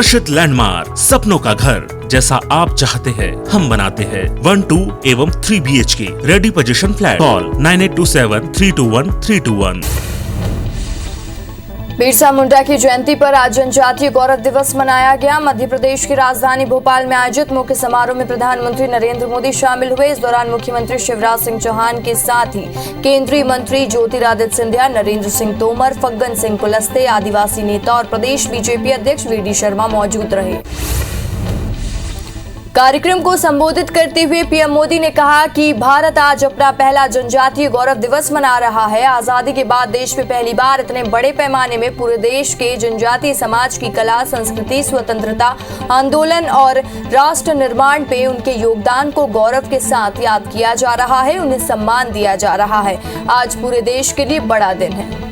हर्षित landmark, सपनों का घर जैसा आप चाहते हैं हम बनाते हैं। 1, 2 एवं 3 BHK ready position flat. Call 9827321321। Birsa Munda की जयंती पर आज जनजातीय गौरव दिवस मनाया गया। मध्य प्रदेश की राजधानी भोपाल में आयोजित मुख्य समारोह में प्रधानमंत्री नरेंद्र मोदी शामिल हुए। इस दौरान मुख्यमंत्री शिवराज सिंह चौहान के साथ ही केंद्रीय मंत्री ज्योतिरादित्य सिंधिया, नरेंद्र सिंह तोमर, फग्गन सिंह कुलस्ते, आदिवासी नेता और प्रदेश बीजेपी अध्यक्ष VD शर्मा मौजूद रहे। कार्यक्रम को संबोधित करते हुए पीएम मोदी ने कहा कि भारत आज अपना पहला जनजातीय गौरव दिवस मना रहा है। आजादी के बाद देश में पहली बार इतने बड़े पैमाने में पूरे देश के जनजातीय समाज की कला, संस्कृति, स्वतंत्रता आंदोलन और राष्ट्र निर्माण पे उनके योगदान को गौरव के साथ याद किया जा रहा है, उन्हें सम्मान दिया जा रहा है। आज पूरे देश के लिए बड़ा दिन है।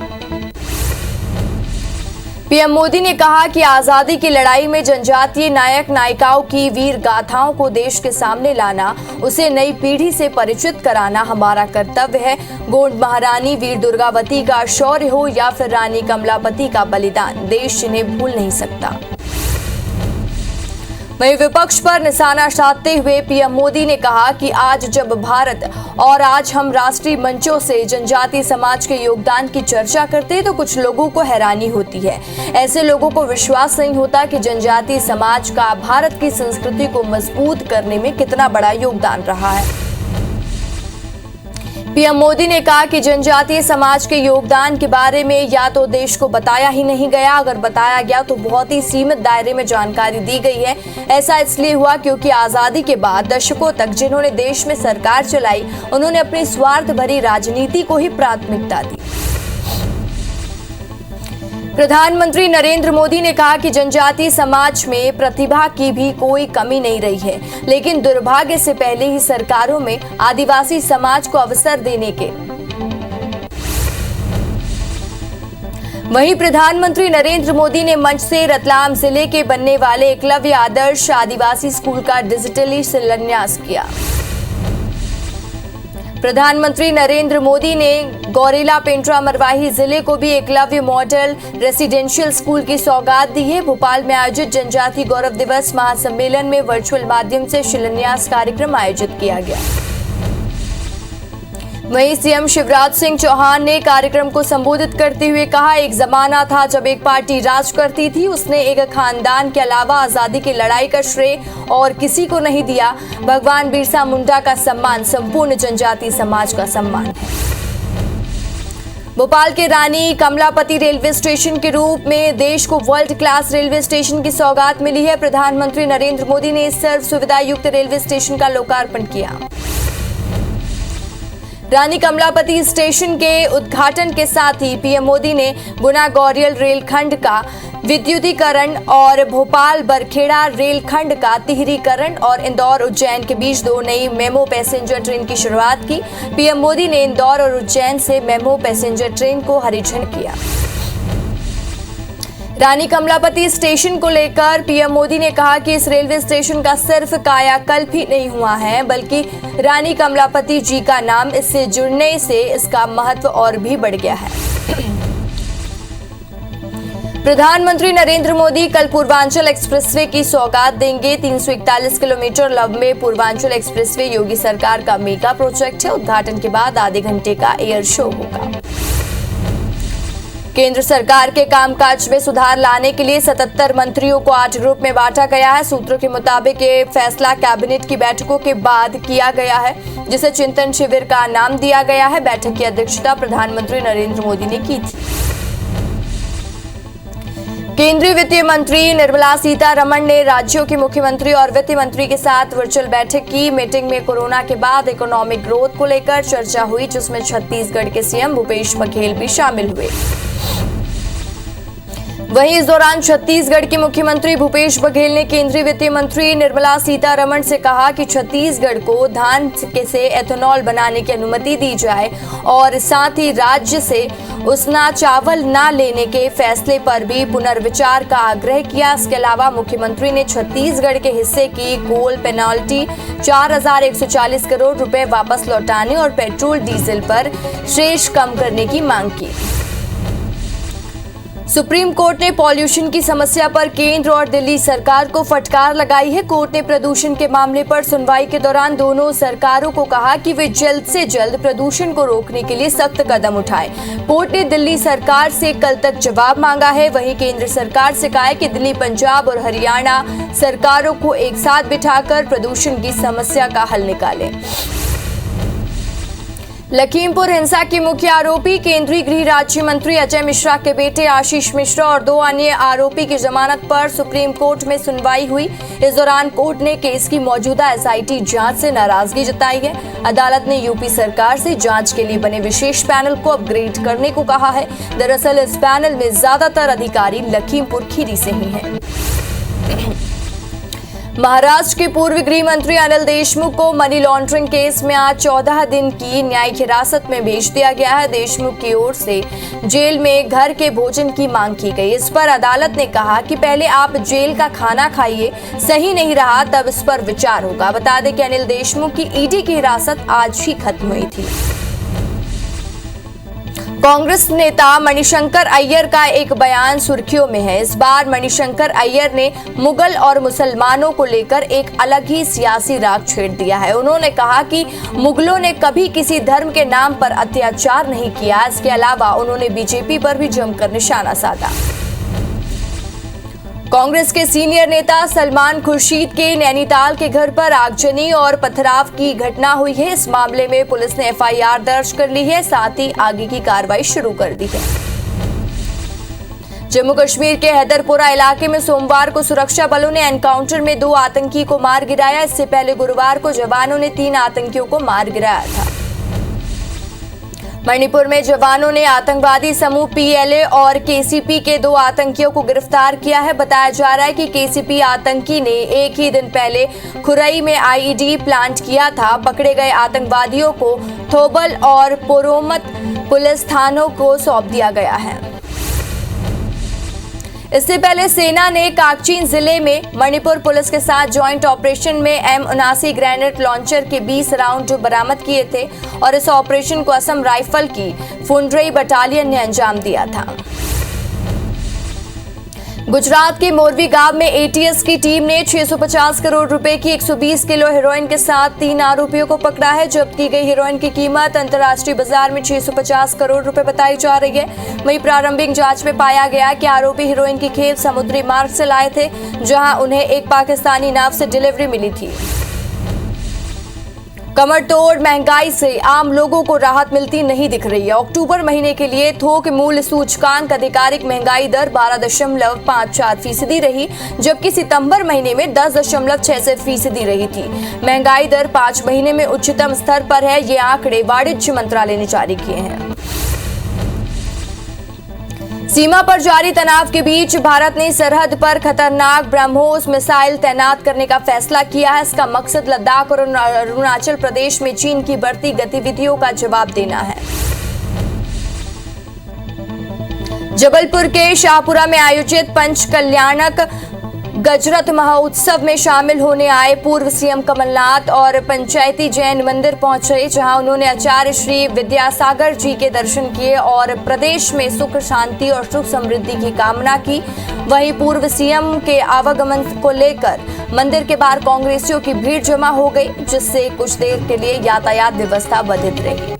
पीएम मोदी ने कहा कि आजादी की लड़ाई में जनजातीय नायक नायिकाओं की वीर गाथाओं को देश के सामने लाना, उसे नई पीढ़ी से परिचित कराना हमारा कर्तव्य है। गोंड महारानी वीर दुर्गावती का शौर्य हो या फिर रानी कमलापति का बलिदान, देश इन्हें भूल नहीं सकता। वहीं विपक्ष पर निशाना साधते हुए पीएम मोदी ने कहा कि आज जब भारत और आज हम राष्ट्रीय मंचों से जनजातीय समाज के योगदान की चर्चा करते हैं तो कुछ लोगों को हैरानी होती है। ऐसे लोगों को विश्वास नहीं होता कि जनजातीय समाज का भारत की संस्कृति को मजबूत करने में कितना बड़ा योगदान रहा है। पीएम मोदी ने कहा कि जनजातीय समाज के योगदान के बारे में या तो देश को बताया ही नहीं गया, अगर बताया गया तो बहुत ही सीमित दायरे में जानकारी दी गई है। ऐसा इसलिए हुआ क्योंकि आजादी के बाद दशकों तक जिन्होंने देश में सरकार चलाई, उन्होंने अपनी स्वार्थ भरी राजनीति को ही प्राथमिकता दी। प्रधानमंत्री नरेंद्र मोदी ने कहा कि जनजातीय समाज में प्रतिभा की भी कोई कमी नहीं रही है, लेकिन दुर्भाग्य से पहले ही सरकारों में आदिवासी समाज को अवसर देने के। वहीं प्रधानमंत्री नरेंद्र मोदी ने मंच से रतलाम जिले के बनने वाले एकलव्य आदर्श आदिवासी स्कूल का डिजिटली शिलान्यास किया। प्रधानमंत्री नरेंद्र मोदी ने गौरेला पेंड्रा मरवाही जिले को भी एकलव्य मॉडल रेसिडेंशियल स्कूल की सौगात दी है। भोपाल में आयोजित जनजातीय गौरव दिवस महासम्मेलन में वर्चुअल माध्यम से शिलान्यास कार्यक्रम आयोजित किया गया। वहीं सीएम शिवराज सिंह चौहान ने कार्यक्रम को संबोधित करते हुए कहा, एक जमाना था जब एक पार्टी राज करती थी, उसने एक खानदान के अलावा आजादी की लड़ाई का श्रेय और किसी को नहीं दिया। भगवान बिरसा मुंडा का सम्मान संपूर्ण जनजातीय समाज का सम्मान है। भोपाल के रानी कमलापति रेलवे स्टेशन के रूप में देश को वर्ल्ड क्लास रेलवे स्टेशन की सौगात मिली है। प्रधानमंत्री नरेंद्र मोदी ने इस सर्व सुविधा युक्त रेलवे स्टेशन का लोकार्पण किया। रानी कमलापति स्टेशन के उद्घाटन के साथ ही पीएम मोदी ने गुना गौरियल रेलखंड का विद्युतीकरण और भोपाल बरखेड़ा रेलखंड का तिहरीकरण और इंदौर उज्जैन के बीच 2 नई मेमो पैसेंजर ट्रेन की शुरुआत की। पीएम मोदी ने इंदौर और उज्जैन से मेमो पैसेंजर ट्रेन को हरी झंडी किया। रानी कमलापति स्टेशन को लेकर पीएम मोदी ने कहा कि इस रेलवे स्टेशन का सिर्फ कायाकल्प ही नहीं हुआ है, बल्कि रानी कमलापति जी का नाम इससे जुड़ने से इसका महत्व और भी बढ़ गया है। प्रधानमंत्री नरेंद्र मोदी कल पूर्वांचल एक्सप्रेसवे की सौगात देंगे। 341 किलोमीटर लंबे पूर्वांचल एक्सप्रेसवे योगी सरकार का मेगा प्रोजेक्ट है। उद्घाटन के बाद आधे घंटे का एयर शो होगा। केंद्र सरकार के कामकाज में सुधार लाने के लिए 77 मंत्रियों को 8 ग्रुप में बांटा गया है। सूत्रों के मुताबिक ये फैसला कैबिनेट की बैठकों के बाद किया गया है, जिसे चिंतन शिविर का नाम दिया गया है। बैठक की अध्यक्षता प्रधानमंत्री नरेंद्र मोदी ने की थी। केंद्रीय वित्त मंत्री निर्मला सीतारमण ने राज्यों के मुख्यमंत्री और वित्त मंत्री के साथ वर्चुअल बैठक की। मीटिंग में कोरोना के बाद इकोनॉमिक ग्रोथ को लेकर चर्चा हुई, जिसमें छत्तीसगढ़ के सीएम भूपेश बघेल भी शामिल हुए। वहीं इस दौरान छत्तीसगढ़ के मुख्यमंत्री भूपेश बघेल ने केंद्रीय वित्त मंत्री निर्मला सीतारमण से कहा कि छत्तीसगढ़ को धान से एथेनॉल बनाने की अनुमति दी जाए और साथ ही राज्य से उसना चावल न लेने के फैसले पर भी पुनर्विचार का आग्रह किया। इसके अलावा मुख्यमंत्री ने छत्तीसगढ़ के हिस्से की कोल पेनाल्टी 4140 करोड़ रुपए वापस लौटाने और पेट्रोल डीजल पर शेष कम करने की मांग की। सुप्रीम कोर्ट ने पॉल्यूशन की समस्या पर केंद्र और दिल्ली सरकार को फटकार लगाई है। कोर्ट ने प्रदूषण के मामले पर सुनवाई के दौरान दोनों सरकारों को कहा कि वे जल्द से जल्द प्रदूषण को रोकने के लिए सख्त कदम उठाएं। कोर्ट ने दिल्ली सरकार से कल तक जवाब मांगा है। वहीं केंद्र सरकार से कहा है कि दिल्ली, पंजाब और हरियाणा सरकारों को एक साथ बिठाकर प्रदूषण की समस्या का हल निकालें। लखीमपुर हिंसा के मुख्य आरोपी केंद्रीय गृह राज्य मंत्री अजय मिश्रा के बेटे आशीष मिश्रा और 2 अन्य आरोपी की जमानत पर सुप्रीम कोर्ट में सुनवाई हुई। इस दौरान कोर्ट ने केस की मौजूदा एसआईटी जांच से नाराजगी जताई है। अदालत ने यूपी सरकार से जांच के लिए बने विशेष पैनल को अपग्रेड करने को कहा है। दरअसल इस पैनल में ज्यादातर अधिकारी लखीमपुर खीरी से ही हैं। महाराष्ट्र के पूर्व गृह मंत्री अनिल देशमुख को मनी लॉन्ड्रिंग केस में आज 14 दिन की न्यायिक हिरासत में भेज दिया गया है। देशमुख की ओर से जेल में घर के भोजन की मांग की गई। इस पर अदालत ने कहा कि पहले आप जेल का खाना खाइए, सही नहीं रहा तब इस पर विचार होगा। बता दें कि अनिल देशमुख की ईडी की हिरासत आज ही खत्म हुई थी। कांग्रेस नेता मणिशंकर अय्यर का एक बयान सुर्खियों में है। इस बार मणिशंकर अय्यर ने मुगल और मुसलमानों को लेकर एक अलग ही सियासी राग छेड़ दिया है। उन्होंने कहा कि मुगलों ने कभी किसी धर्म के नाम पर अत्याचार नहीं किया। इसके अलावा उन्होंने बीजेपी पर भी जमकर निशाना साधा। कांग्रेस के सीनियर नेता सलमान खुर्शीद के नैनीताल के घर पर आगजनी और पथराव की घटना हुई है। इस मामले में पुलिस ने एफआईआर दर्ज कर ली है, साथ ही आगे की कार्रवाई शुरू कर दी है। जम्मू कश्मीर के हैदरपुरा इलाके में सोमवार को सुरक्षा बलों ने एनकाउंटर में 2 आतंकी को मार गिराया। इससे पहले गुरुवार को जवानों ने 3 आतंकियों को मार गिराया था। मणिपुर में जवानों ने आतंकवादी समूह पीएलए और केसीपी के 2 आतंकियों को गिरफ्तार किया है। बताया जा रहा है कि केसीपी आतंकी ने एक ही दिन पहले खुरई में आईईडी प्लांट किया था। पकड़े गए आतंकवादियों को थोबल और पोरोमत पुलिस थानों को सौंप दिया गया है। इससे पहले सेना ने काकचीन जिले में मणिपुर पुलिस के साथ जॉइंट ऑपरेशन में M79 ग्रेनेड लॉन्चर के 20 राउंड बरामद किए थे और इस ऑपरेशन को असम राइफल की फुंड्रई बटालियन ने अंजाम दिया था। गुजरात के मोरवी गांव में एटीएस की टीम ने 650 करोड़ रुपए की 120 किलो हेरोइन के साथ 3 आरोपियों को पकड़ा है। जब्त की गई हेरोइन की कीमत अंतर्राष्ट्रीय बाजार में 650 करोड़ रुपए बताई जा रही है। वहीं प्रारंभिक जांच में पाया गया कि आरोपी हेरोइन की खेप समुद्री मार्ग से लाए थे, जहां उन्हें एक पाकिस्तानी नाव से डिलीवरी मिली थी। कमर तोड़ महंगाई से आम लोगों को राहत मिलती नहीं दिख रही है। अक्टूबर महीने के लिए थोक मूल्य सूचकांक आधिकारिक महंगाई दर 12.54% रही, जबकि सितंबर महीने में 10.66% रही थी। महंगाई दर 5 महीने में उच्चतम स्तर पर है। ये आंकड़े वाणिज्य मंत्रालय ने जारी किए हैं। सीमा पर जारी तनाव के बीच भारत ने सरहद पर खतरनाक ब्रह्मोस मिसाइल तैनात करने का फैसला किया है। इसका मकसद लद्दाख और अरुणाचल प्रदेश में चीन की बढ़ती गतिविधियों का जवाब देना है। जबलपुर के शाहपुरा में आयोजित पंच कल्याणक गजरत महोत्सव में शामिल होने आए पूर्व सीएम कमलनाथ और पंचायती जैन मंदिर पहुंचे, जहां उन्होंने आचार्य श्री विद्यासागर जी के दर्शन किए और प्रदेश में सुख शांति और सुख समृद्धि की कामना की। वहीं पूर्व सीएम के आवागमन को लेकर मंदिर के बाहर कांग्रेसियों की भीड़ जमा हो गई, जिससे कुछ देर के लिए यातायात व्यवस्था बाधित रही।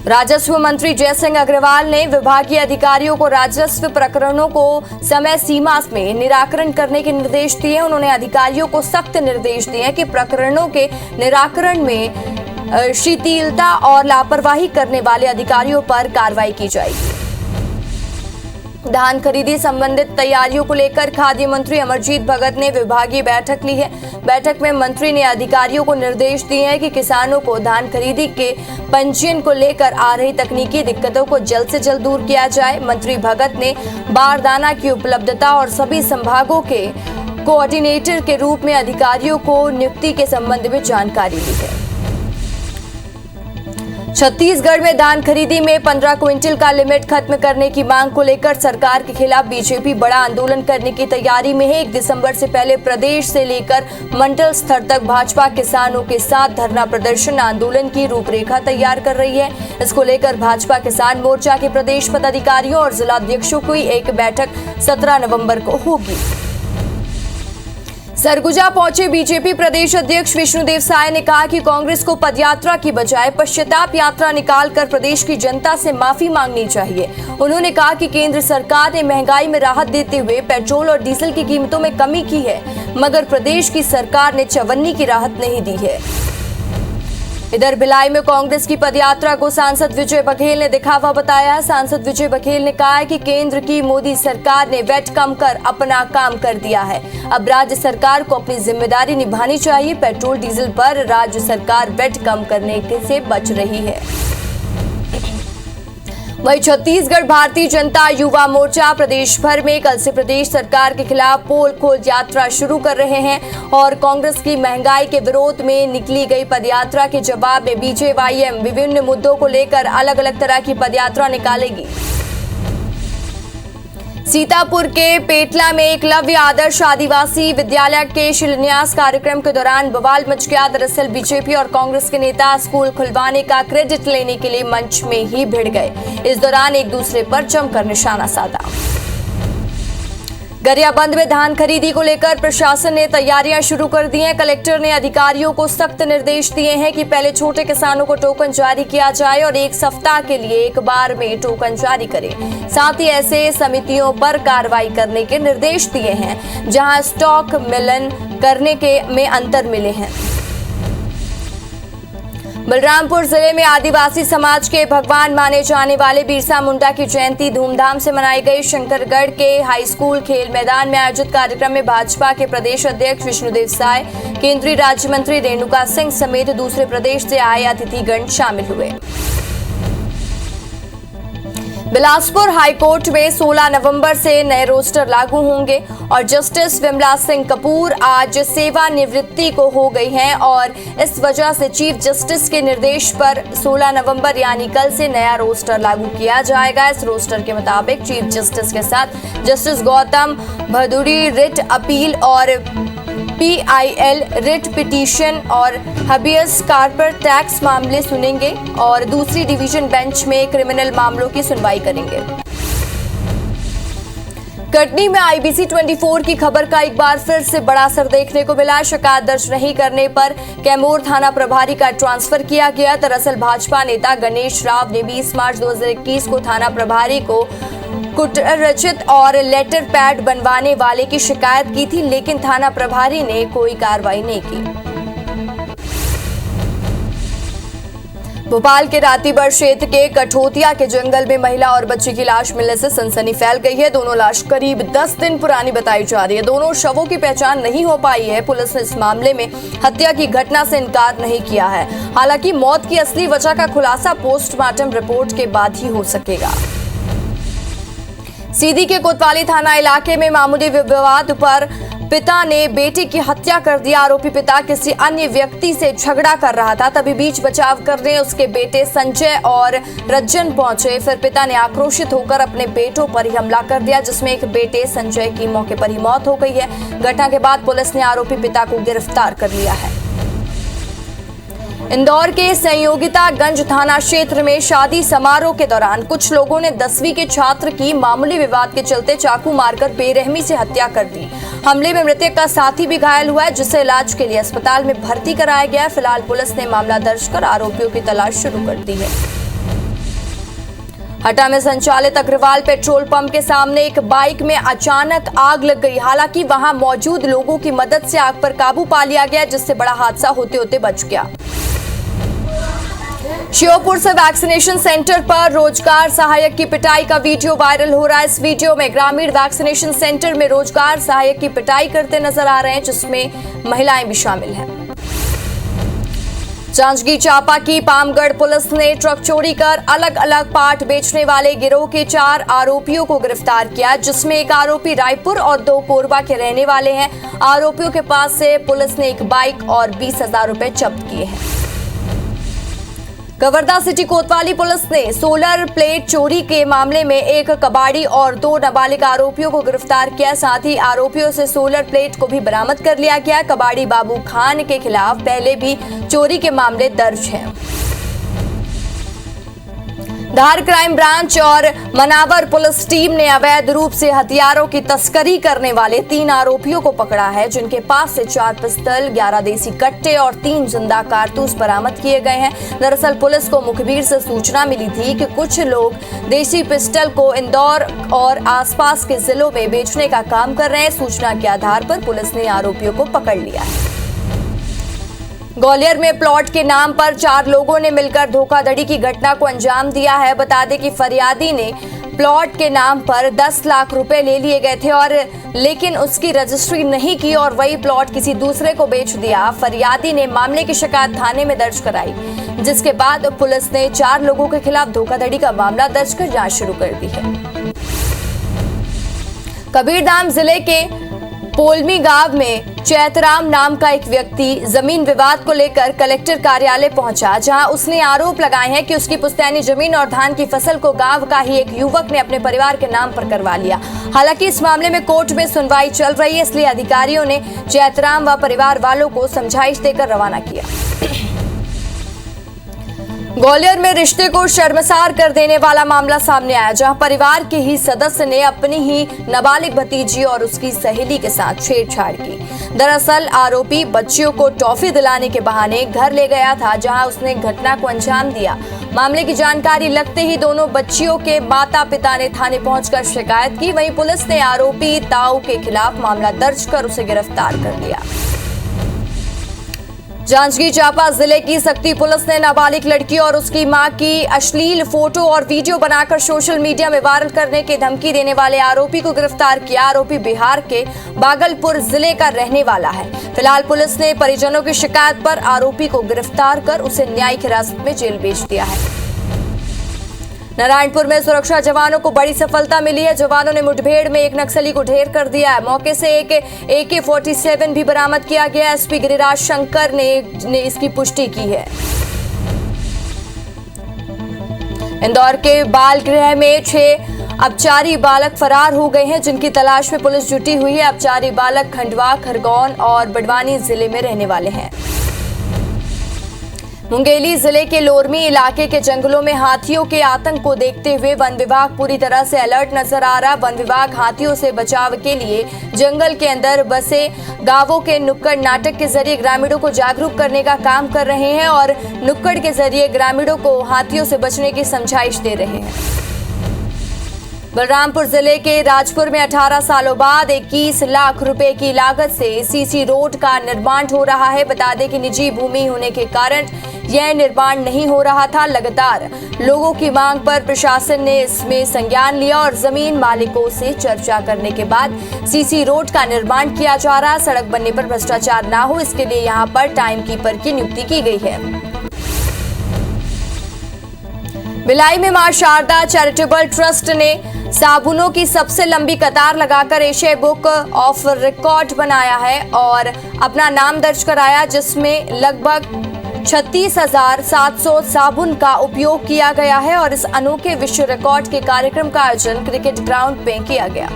राजस्व मंत्री जयसिंह अग्रवाल ने विभागीय अधिकारियों को राजस्व प्रकरणों को समय सीमा में निराकरण करने के निर्देश दिए। उन्होंने अधिकारियों को सख्त निर्देश दिए कि प्रकरणों के निराकरण में शिथिलता और लापरवाही करने वाले अधिकारियों पर कार्रवाई की जाएगी। धान खरीदी संबंधित तैयारियों को लेकर खाद्य मंत्री अमरजीत भगत ने विभागीय बैठक ली है। बैठक में मंत्री ने अधिकारियों को निर्देश दिए हैं कि किसानों को धान खरीदी के पंजीयन को लेकर आ रही तकनीकी दिक्कतों को जल्द से जल्द दूर किया जाए। मंत्री भगत ने बारदाना की उपलब्धता और सभी संभागों के कोऑर्डिनेटर के रूप में अधिकारियों को नियुक्ति के संबंध में जानकारी दी है। छत्तीसगढ़ में धान खरीदी में 15 क्विंटल का लिमिट खत्म करने की मांग को लेकर सरकार के खिलाफ बीजेपी बड़ा आंदोलन करने की तैयारी में है। 1 दिसंबर से पहले प्रदेश से लेकर मंडल स्तर तक भाजपा किसानों के साथ धरना प्रदर्शन आंदोलन की रूपरेखा तैयार कर रही है। इसको लेकर भाजपा किसान मोर्चा के प्रदेश पदाधिकारियों और जिलाध्यक्षों की एक बैठक 17 नवंबर को होगी। सरगुजा पहुंचे बीजेपी प्रदेश अध्यक्ष विष्णुदेव साय ने कहा कि कांग्रेस को पदयात्रा की बजाय पश्चाताप यात्रा निकालकर प्रदेश की जनता से माफी मांगनी चाहिए। उन्होंने कहा कि केंद्र सरकार ने महंगाई में राहत देते हुए पेट्रोल और डीजल की कीमतों में कमी की है, मगर प्रदेश की सरकार ने चवन्नी की राहत नहीं दी है। इधर भिलाई में कांग्रेस की पदयात्रा को सांसद विजय बघेल ने दिखावा बताया। सांसद विजय बघेल ने कहा है कि केंद्र की मोदी सरकार ने वैट कम कर अपना काम कर दिया है। अब राज्य सरकार को अपनी जिम्मेदारी निभानी चाहिए। पेट्रोल डीजल पर राज्य सरकार वैट कम करने से बच रही है। वहीं छत्तीसगढ़ भारतीय जनता युवा मोर्चा प्रदेश भर में कल से प्रदेश सरकार के खिलाफ पोल खोल यात्रा शुरू कर रहे हैं और कांग्रेस की महंगाई के विरोध में निकली गई पदयात्रा के जवाब में बीजेवाईएम विभिन्न मुद्दों को लेकर अलग अलग तरह की पदयात्रा निकालेगी। सीतापुर के पेटला में एकलव्य आदर्श आदिवासी विद्यालय के शिलान्यास कार्यक्रम के दौरान बवाल मच गया। दरअसल बीजेपी और कांग्रेस के नेता स्कूल खुलवाने का क्रेडिट लेने के लिए मंच में ही भिड़ गए। इस दौरान एक दूसरे पर जमकर निशाना साधा। गरियाबंद में धान खरीदी को लेकर प्रशासन ने तैयारियां शुरू कर दी हैं। कलेक्टर ने अधिकारियों को सख्त निर्देश दिए हैं कि पहले छोटे किसानों को टोकन जारी किया जाए और 1 सप्ताह के लिए एक बार में टोकन जारी करें। साथ ही ऐसे समितियों पर कार्रवाई करने के निर्देश दिए हैं जहां स्टॉक मिलन करने में अंतर मिले हैं। बलरामपुर जिले में आदिवासी समाज के भगवान माने जाने वाले बिरसा मुंडा की जयंती धूमधाम से मनाई गई। शंकरगढ़ के हाई स्कूल खेल मैदान में आयोजित कार्यक्रम में भाजपा के प्रदेश अध्यक्ष विष्णुदेव साय, केंद्रीय राज्य मंत्री रेणुका सिंह समेत दूसरे प्रदेश से आए अतिथिगण शामिल हुए। बिलासपुर हाईकोर्ट में 16 नवंबर से नए रोस्टर लागू होंगे और जस्टिस विमला सिंह कपूर आज सेवानिवृत्ति को हो गई हैं और इस वजह से चीफ जस्टिस के निर्देश पर 16 नवंबर यानी कल से नया रोस्टर लागू किया जाएगा। इस रोस्टर के मुताबिक चीफ जस्टिस के साथ जस्टिस गौतम भदुरी रिट अपील और PIL रिट पिटीशन और हबियस कॉर्पोरेट टैक्स मामले सुनेंगे और दूसरी डिवीजन बेंच में क्रिमिनल मामलों की सुनवाई करेंगे। कटनी में IBC 24 की खबर का एक बार फिर से बड़ा असर देखने को मिला। शिकायत दर्ज नहीं करने पर कैमूर थाना प्रभारी का ट्रांसफर किया गया। दरअसल भाजपा नेता गणेश राव ने 20 मार्च 2021 को थाना प्रभारी को कुटर रचित और लेटर पैड बनवाने वाले की शिकायत की थी, लेकिन थाना प्रभारी ने कोई कार्रवाई नहीं की। भोपाल के रातीबर क्षेत्र के कठोतिया के जंगल में महिला और बच्चे की लाश मिलने से सनसनी फैल गई है। दोनों लाश करीब 10 दिन पुरानी बताई जा रही है। दोनों शवों की पहचान नहीं हो पाई है। पुलिस ने इस मामले में हत्या की घटना से इनकार नहीं किया है। हालांकि मौत की असली वजह का खुलासा पोस्टमार्टम रिपोर्ट के बाद ही हो सकेगा। सीधी के कोतवाली थाना इलाके में मामूली विवाद पर पिता ने बेटे की हत्या कर दी। आरोपी पिता किसी अन्य व्यक्ति से झगड़ा कर रहा था, तभी बीच बचाव करने उसके बेटे संजय और रज्जन पहुंचे। फिर पिता ने आक्रोशित होकर अपने बेटों पर ही हमला कर दिया, जिसमें एक बेटे संजय की मौके पर ही मौत हो गई है। घटना के बाद पुलिस ने आरोपी पिता को गिरफ्तार कर लिया है। इंदौर के संयोगितागंज थाना क्षेत्र में शादी समारोह के दौरान कुछ लोगों ने 10वीं के छात्र की मामूली विवाद के चलते चाकू मारकर बेरहमी से हत्या कर दी। हमले में मृतक का साथी भी घायल हुआ है, जिसे इलाज के लिए अस्पताल में भर्ती कराया गया है। फिलहाल पुलिस ने मामला दर्ज कर आरोपियों की तलाश शुरू कर दी है। हटा में संचालित अग्रवाल पेट्रोल पंप के सामने एक बाइक में अचानक आग लग गई। हालांकि वहां मौजूद लोगों की मदद से आग पर काबू पा लिया गया, जिससे बड़ा हादसा होते होते बच गया। श्योपुर से वैक्सीनेशन सेंटर पर रोजगार सहायक की पिटाई का वीडियो वायरल हो रहा है। इस वीडियो में ग्रामीण वैक्सीनेशन सेंटर में रोजगार सहायक की पिटाई करते नजर आ रहे हैं, जिसमें महिलाएं भी शामिल हैं। जांजगीर चांपा की पामगढ़ पुलिस ने ट्रक चोरी कर अलग अलग पार्ट बेचने वाले गिरोह के 4 आरोपियों को गिरफ्तार किया, जिसमें एक आरोपी रायपुर और 2 कोरबा के रहने वाले हैं। आरोपियों के पास से पुलिस ने एक बाइक और 20,000 रुपए जब्त किए हैं। कवर्धा सिटी कोतवाली पुलिस ने सोलर प्लेट चोरी के मामले में एक कबाड़ी और 2 नाबालिग आरोपियों को गिरफ्तार किया। साथ ही आरोपियों से सोलर प्लेट को भी बरामद कर लिया गया। कबाड़ी बाबू खान के खिलाफ पहले भी चोरी के मामले दर्ज हैं। धार क्राइम ब्रांच और मनावर पुलिस टीम ने अवैध रूप से हथियारों की तस्करी करने वाले 3 आरोपियों को पकड़ा है, जिनके पास से 4 पिस्टल, 11 देसी कट्टे और 3 जिंदा कारतूस बरामद किए गए हैं। दरअसल पुलिस को मुखबिर से सूचना मिली थी कि कुछ लोग देसी पिस्टल को इंदौर और आसपास के जिलों में बेचने का काम कर रहे हैं। सूचना के आधार पर पुलिस ने आरोपियों को पकड़ लिया है। ग्वालियर में प्लॉट के नाम पर 4 लोगों ने मिलकर धोखाधड़ी की घटना को अंजाम दिया है। बता दें कि फरियादी ने प्लॉट के नाम पर 10 लाख रुपए ले लिए गए थे और लेकिन उसकी रजिस्ट्री नहीं की और वही प्लॉट किसी दूसरे को बेच दिया। फरियादी ने मामले की शिकायत थाने में दर्ज कराई, जिसके बाद पुलिस ने 4 लोगों के खिलाफ धोखाधड़ी का मामला दर्ज कर जांच शुरू कर दी है। कबीरधाम जिले के पोलमी गांव में चैतराम नाम का एक व्यक्ति जमीन विवाद को लेकर कलेक्टर कार्यालय पहुंचा, जहां उसने आरोप लगाए हैं कि उसकी पुश्तैनी जमीन और धान की फसल को गांव का ही एक युवक ने अपने परिवार के नाम पर करवा लिया। हालांकि इस मामले में कोर्ट में सुनवाई चल रही है, इसलिए अधिकारियों ने चैतराम व परिवार वालों को समझाइश देकर रवाना किया। ग्वालियर में रिश्ते को शर्मसार कर देने वाला मामला सामने आया, जहां परिवार के ही सदस्य ने अपनी ही नाबालिग भतीजी और उसकी सहेली के साथ छेड़छाड़ की। दरअसल आरोपी बच्चियों को टॉफी दिलाने के बहाने घर ले गया था, जहां उसने घटना को अंजाम दिया। मामले की जानकारी लगते ही दोनों बच्चियों के माता पिता ने थाने पहुंचकर शिकायत की। वहीं पुलिस ने आरोपी ताऊ के खिलाफ मामला दर्ज कर उसे गिरफ्तार कर लिया। जांजगीर चांपा जिले की सक्ती पुलिस ने नाबालिग लड़की और उसकी मां की अश्लील फोटो और वीडियो बनाकर सोशल मीडिया में वायरल करने की धमकी देने वाले आरोपी को गिरफ्तार किया। आरोपी बिहार के भागलपुर जिले का रहने वाला है। फिलहाल पुलिस ने परिजनों की शिकायत पर आरोपी को गिरफ्तार कर उसे न्यायिक हिरासत में जेल भेज दिया है। नारायणपुर में सुरक्षा जवानों को बड़ी सफलता मिली है। जवानों ने मुठभेड़ में एक नक्सली को ढेर कर दिया है। मौके से एक AK-47 भी बरामद किया गया। SP गिरिराज शंकर ने इसकी पुष्टि की है। इंदौर के बाल गृह में 6 अपचारी बालक फरार हो गए हैं, जिनकी तलाश में पुलिस जुटी हुई है। अपचारी बालक खंडवा, खरगोन और बड़वानी जिले में रहने वाले हैं। मुंगेली जिले के लोरमी इलाके के जंगलों में हाथियों के आतंक को देखते हुए वन विभाग पूरी तरह से अलर्ट नजर आ रहा। वन विभाग हाथियों से बचाव के लिए जंगल के अंदर बसे गांवों के नुक्कड़ नाटक के जरिए ग्रामीणों को जागरूक करने का काम कर रहे हैं और नुक्कड़ के जरिए ग्रामीणों को हाथियों से बचने की समझाइश दे रहे हैं। बलरामपुर जिले के राजपुर में 18 सालों बाद 21 लाख रुपए की लागत से CC रोड का निर्माण हो रहा है। बता दें कि निजी भूमि होने के कारण यह निर्माण नहीं हो रहा था। लगातार लोगों की मांग पर प्रशासन ने इसमें संज्ञान लिया और जमीन मालिकों से चर्चा करने के बाद CC रोड का निर्माण किया जा रहा है। सड़क बनने पर भ्रष्टाचार ना हो, इसके लिए यहां पर टाइम कीपर की नियुक्ति की गई है। भिलाई में मां शारदा चैरिटेबल ट्रस्ट ने साबुनों की सबसे लंबी कतार लगाकर एशिया बुक ऑफ रिकॉर्ड बनाया है और अपना नाम दर्ज कराया, जिसमें लगभग 36,700 साबुन का उपयोग किया गया है और इस अनोखे विश्व रिकॉर्ड के कार्यक्रम का आयोजन क्रिकेट ग्राउंड में किया गया।